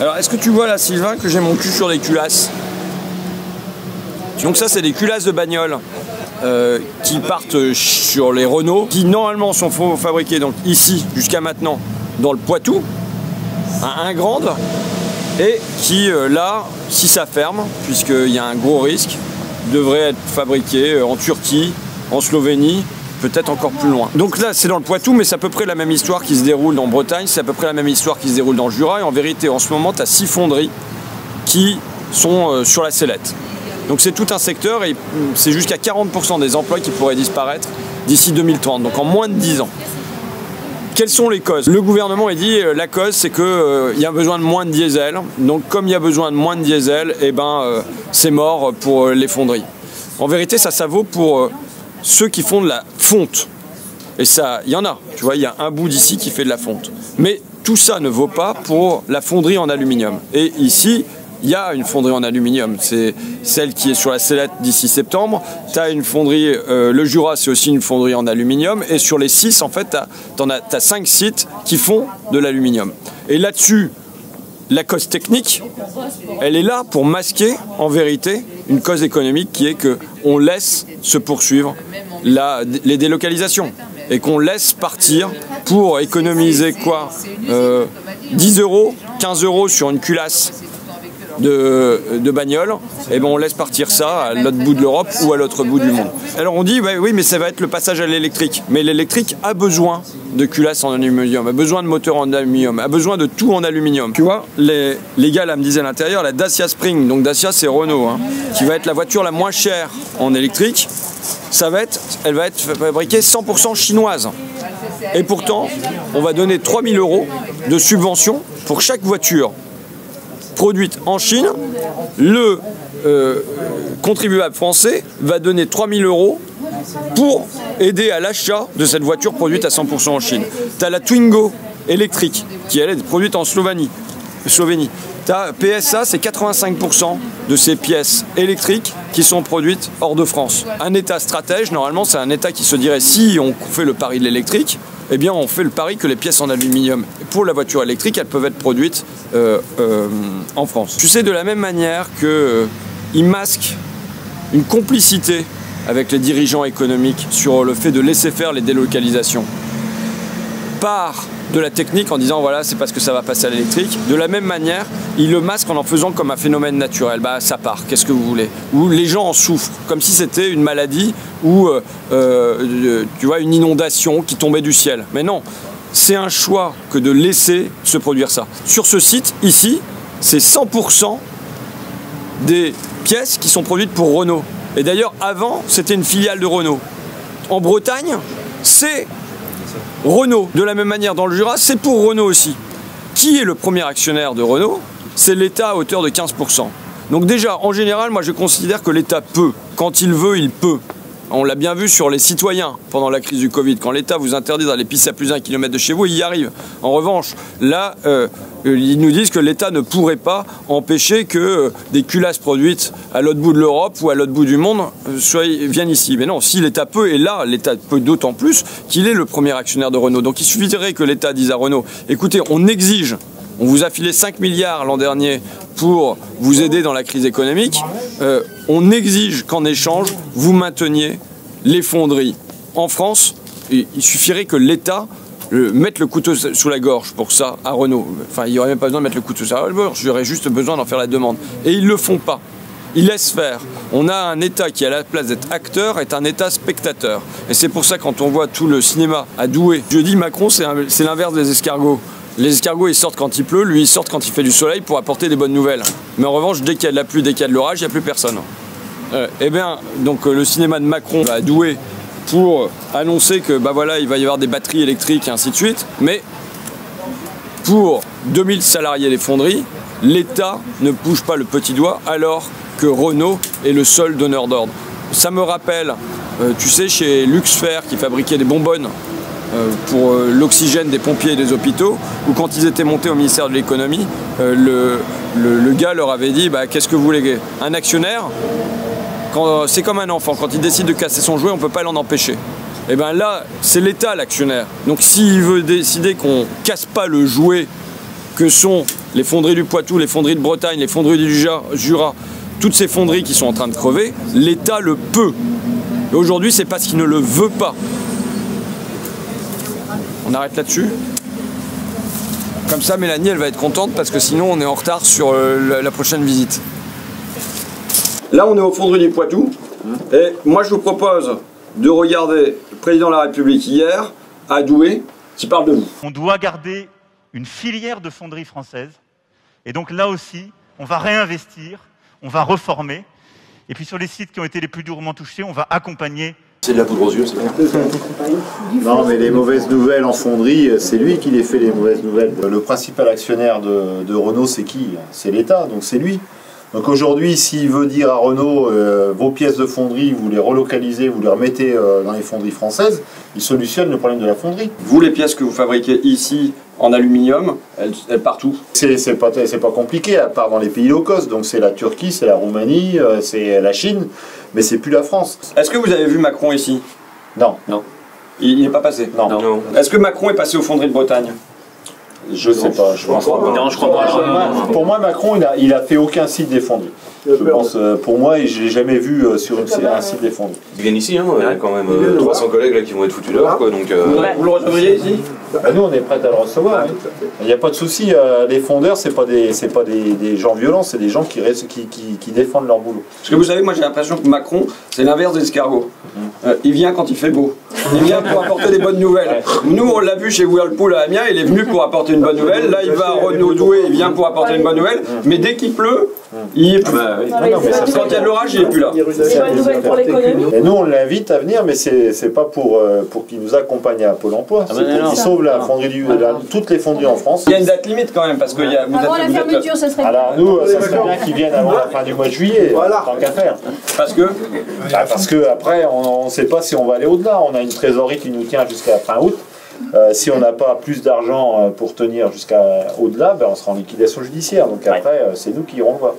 Alors, est-ce que tu vois là, Sylvain, que j'ai mon cul sur des culasses? Donc ça, c'est des culasses de bagnole qui partent sur les Renault, qui normalement sont fabriquées donc ici, jusqu'à maintenant, dans le Poitou, à Ingrande, et qui là, si ça ferme, puisqu'il y a un gros risque, devraient être fabriquées en Turquie, en Slovénie, peut-être encore plus loin. Donc là, c'est dans le Poitou, mais c'est à peu près la même histoire qui se déroule en Bretagne, c'est à peu près la même histoire qui se déroule dans le Jura, et en vérité, en ce moment, tu as 6 fonderies qui sont sur la sellette. Donc c'est tout un secteur, et c'est jusqu'à 40% des emplois qui pourraient disparaître d'ici 2030, donc en moins de 10 ans. Quelles sont les causes? Le gouvernement a dit la cause, c'est qu'il y a besoin de moins de diesel. Donc comme il y a besoin de moins de diesel, c'est mort pour les fonderies. En vérité, ça vaut pour ceux qui font de la fonte. Et ça, il y en a. Tu vois, il y a un bout d'ici qui fait de la fonte. Mais tout ça ne vaut pas pour la fonderie en aluminium. Et ici, il y a une fonderie en aluminium, c'est celle qui est sur la sellette d'ici septembre. Tu as une fonderie, le Jura, c'est aussi une fonderie en aluminium. Et sur les 6, en fait, tu as 5 sites qui font de l'aluminium. Et là-dessus, la cause technique, elle est là pour masquer, en vérité, une cause économique qui est qu'on laisse se poursuivre les délocalisations. Et qu'on laisse partir pour économiser quoi 10 €, 15 € sur une culasse de bagnole, et on laisse partir ça à l'autre bout de l'Europe ou à l'autre bout du monde. Alors on dit oui, mais ça va être le passage à l'électrique. Mais l'électrique a besoin de culasses en aluminium, a besoin de moteurs en aluminium, a besoin de tout en aluminium. Tu vois, les gars là me disaient à l'intérieur, la Dacia Spring, donc Dacia c'est Renault, qui va être la voiture la moins chère en électrique, elle va être fabriquée 100% chinoise. Et pourtant, on va donner 3 000 € de subvention pour chaque voiture produite en Chine. Le contribuable français va donner 3 000 € pour aider à l'achat de cette voiture produite à 100% en Chine. Tu as la Twingo électrique qui elle est produite en Slovénie. Tu as PSA, c'est 85% de ces pièces électriques qui sont produites hors de France. Un État stratège, normalement, c'est un État qui se dirait si on fait le pari de l'électrique, eh bien on fait le pari que les pièces en aluminium pour la voiture électrique, elles peuvent être produites en France. Tu sais, de la même manière qu'ils masquent une complicité avec les dirigeants économiques sur le fait de laisser faire les délocalisations par de la technique en disant voilà, c'est parce que ça va passer à l'électrique. De la même manière, ils le masquent en faisant comme un phénomène naturel. Ça part, qu'est-ce que vous voulez? Ou les gens en souffrent, comme si c'était une maladie ou tu vois, une inondation qui tombait du ciel. Mais non, c'est un choix que de laisser se produire ça. Sur ce site, ici, c'est 100% des pièces qui sont produites pour Renault. Et d'ailleurs, avant, c'était une filiale de Renault. En Bretagne, c'est Renault. De la même manière, dans le Jura, c'est pour Renault aussi. Qui est le premier actionnaire de Renault? C'est l'État à hauteur de 15%. Donc déjà, en général, moi je considère que l'État peut. Quand il veut, il peut. On l'a bien vu sur les citoyens pendant la crise du Covid. Quand l'État vous interdit d'aller pisser à plus d'1 km de chez vous, il y arrive. En revanche, là, ils nous disent que l'État ne pourrait pas empêcher que des culasses produites à l'autre bout de l'Europe ou à l'autre bout du monde viennent ici. Mais non, si l'État peut, et là, l'État peut d'autant plus qu'il est le premier actionnaire de Renault. Donc il suffirait que l'État dise à Renault, écoutez, on exige, on vous a filé 5 milliards l'an dernier pour vous aider dans la crise économique, on exige qu'en échange, vous mainteniez les fonderies en France. Et il suffirait que l'État mettre le couteau sous la gorge pour ça à Renault. Enfin, il n'y aurait même pas besoin de mettre le couteau sous la gorge, j'aurais juste besoin d'en faire la demande. Et ils ne le font pas. Ils laissent faire. On a un État qui, à la place d'être acteur, est un État spectateur. Et c'est pour ça, quand on voit tout le cinéma à Douai, je dis Macron, c'est l'inverse des escargots. Les escargots, ils sortent quand il pleut, lui, il sort quand il fait du soleil pour apporter des bonnes nouvelles. Mais en revanche, dès qu'il y a de la pluie, dès qu'il y a de l'orage, il n'y a plus personne. Eh bien, donc le cinéma de Macron va à Douai pour annoncer que voilà, il va y avoir des batteries électriques et ainsi de suite. Mais pour 2000 salariés des fonderies, l'État ne bouge pas le petit doigt alors que Renault est le seul donneur d'ordre. Ça me rappelle, tu sais, chez Luxfer qui fabriquait des bonbonnes pour l'oxygène des pompiers et des hôpitaux, où quand ils étaient montés au ministère de l'économie, le gars leur avait dit qu'est-ce que vous voulez? Un actionnaire, c'est comme un enfant, quand il décide de casser son jouet, on ne peut pas l'en empêcher. Et bien là, c'est l'État l'actionnaire. Donc s'il veut décider qu'on ne casse pas le jouet que sont les fonderies du Poitou, les fonderies de Bretagne, les fonderies du Jura, toutes ces fonderies qui sont en train de crever, l'État le peut. Et aujourd'hui, c'est parce qu'il ne le veut pas. On arrête là-dessus. Comme ça, Mélanie, elle va être contente parce que sinon, on est en retard sur la prochaine visite. Là, on est aux fonderies du Poitou. Et moi, je vous propose de regarder le président de la République hier, à Douai, qui parle de vous. On doit garder une filière de fonderie française. Et donc là aussi, on va réinvestir, on va reformer. Et puis sur les sites qui ont été les plus durement touchés, on va accompagner. C'est de la poudre aux yeux, c'est bien. Non, mais les mauvaises nouvelles en fonderie, c'est lui qui les fait, les mauvaises nouvelles. Le principal actionnaire de Renault, c'est qui? C'est l'État, donc c'est lui. Donc aujourd'hui, s'il veut dire à Renault, vos pièces de fonderie, vous les relocalisez, vous les remettez dans les fonderies françaises, il solutionne le problème de la fonderie. Vous, les pièces que vous fabriquez ici en aluminium, elles partent où? C'est pas compliqué, à part dans les pays low cost. Donc c'est la Turquie, c'est la Roumanie, c'est la Chine, mais c'est plus la France. Est-ce que vous avez vu Macron ici? Non. Non. Il n'est pas passé? Non. Non. Est-ce que Macron est passé aux fonderies de Bretagne? Je sais pas. Je pense pas. Non, je crois pas. Pour moi, Macron, il a fait aucun site des fonderies. Je pense, pour moi, je l'ai jamais vu sur un site des fonderies. Ils viennent ici, hein, il y a quand même 300 collègues là, qui vont être foutus dehors, quoi, donc... Vous le recevriez ici? Nous, on est prêts à le recevoir. Hein. Il n'y a pas de souci. Les fondeurs, c'est pas des gens violents, c'est des gens qui défendent leur boulot. Parce que vous savez, moi j'ai l'impression que Macron, c'est l'inverse des escargots. Il vient quand il fait beau. Il vient pour apporter des bonnes nouvelles. Nous, on l'a vu chez Whirlpool à Amiens, il est venu pour apporter une bonne nouvelle. Là, il va à Renault Douai, il vient pour apporter une bonne nouvelle. Mais dès qu'il pleut, il est plus là. Quand il y a de l'orage, il n'est plus là. C'est pas une nouvelle pour l'économie. Et nous, on l'invite à venir, mais c'est pas pour qu'il nous accompagne à Pôle emploi. C'est pour qu'il sauve la fonderie toutes les fonderies en France. Il y a une date limite quand même, parce que Avant la fermeture, ça serait. Alors nous, ça serait bien qu'ils viennent avant la fin du mois de juillet, tant qu'à faire. Parce que Parce que après, on ne sait pas si on va aller au-delà. On a une trésorerie qui nous tient jusqu'à fin août. Si on n'a pas plus d'argent pour tenir jusqu'à au-delà, on sera en liquidation judiciaire. Donc après, c'est nous qui irons le voir.